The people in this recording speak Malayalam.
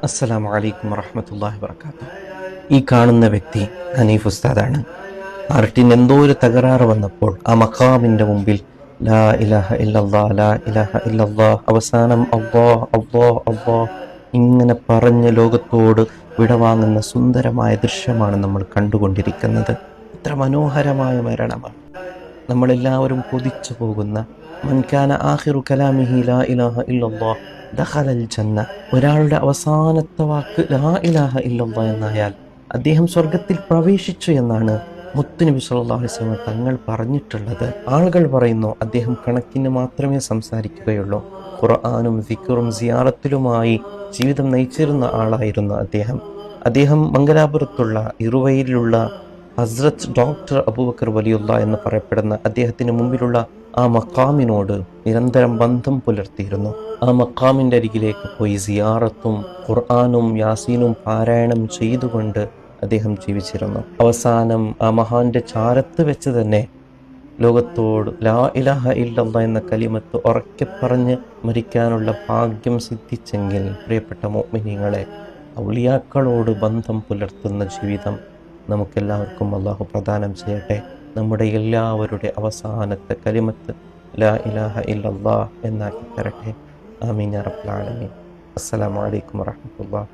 അസ്സലാമു അലൈക്കും വറഹ്മത്തുള്ളാഹി വബറകാതുഹു. ഈ കാണുന്ന വ്യക്തി ഹനീഫ് ഉസ്താദാണ്. ഹാർട്ടിന് എന്തോ ഒരു തകരാറ് വന്നപ്പോൾ ആ മഖാമിൻ്റെ മുമ്പിൽ ലാ ഇലാഹ ഇല്ലല്ലാ ലാ ഇലാഹ ഇല്ലല്ലാ അവസാനം അല്ലാഹ് അല്ലാഹ് അല്ലാഹ് ഇങ്ങനെ പറഞ്ഞ് ലോകത്തോട് വിടവാങ്ങുന്ന സുന്ദരമായ ദൃശ്യമാണ് നമ്മൾ കണ്ടുകൊണ്ടിരിക്കുന്നത്. എത്ര മനോഹരമായ മരണമാണ്. നമ്മളെല്ലാവരും കൊതിച്ചു പോകുന്ന മൻകാന ആഖിറു കലാമിഹി ലാ ഇലാഹ ഇല്ലല്ലാഹ് ദഖലൽ ജന്ന. ഒരാളുടെ അവസാനത്തെ വാക്ക് ലാ ഇലാഹ ഇല്ലല്ലാഹ് എന്നായാൽ അദ്ദേഹം സ്വർഗത്തിൽ പ്രവേശിച്ചു എന്നാണ് മുത്തുനബി സല്ലല്ലാഹു അലൈഹി വസല്ലം തങ്ങൾ പറഞ്ഞിട്ടുള്ളത്. ആളുകൾ പറയുന്നു അദ്ദേഹം കണക്കിന് മാത്രമേ സംസാരിക്കുകയുള്ളൂ. ഖുർആനും സിക്റും സിയാറത്തിലുമായി ജീവിതം നയിച്ചിരുന്ന ആളായിരുന്നു അദ്ദേഹം മംഗലാപുരത്തുള്ള ഇറുവയിലുള്ള ഹസ്രത്ത് ഡോക്ടർ അബൂബക്കർ വലിയുള്ള എന്ന് പറയപ്പെടുന്ന അദ്ദേഹത്തിന് മുമ്പിലുള്ള ആ മക്കാമിനോട് നിരന്തരം ബന്ധം പുലർത്തിയിരുന്നു. ആ മക്കാമിൻ്റെ അരികിലേക്ക് പോയി സിയാറത്തും ഖുർആനും യാസീനും പാരായണം ചെയ്തുകൊണ്ട് അദ്ദേഹം ജീവിച്ചിരുന്നു. അവസാനം ആ മഹാന്റെ ചാരത്ത് വെച്ച് തന്നെ ലോകത്തോട് ലാ ഇലാഹ ഇല്ലല്ലാഹ് എന്ന കലിമത്ത് ഉറക്കെ പറഞ്ഞ് മരിക്കാനുള്ള ഭാഗ്യം സിദ്ധിച്ചെങ്കിൽ പ്രിയപ്പെട്ട മുഅ്മിനീങ്ങളെ, ഔലിയാക്കളോട് ബന്ധം പുലർത്തുന്ന ജീവിതം നമുക്കെല്ലാവർക്കും അല്ലാഹു പ്രദാനം ചെയ്യട്ടെ. നമ്മുടെ എല്ലാവരുടെ അവസാനത്തെ കലിമത്ത് ലാ ഇലാഹ ഇല്ലല്ലാഹ് എന്നാക്കി തരട്ടെ. ആമീൻ യാ റബ്ബൽ ആലമീൻ. അസ്സലാമു അലൈക്കും വറഹ്മത്തുള്ളാഹി.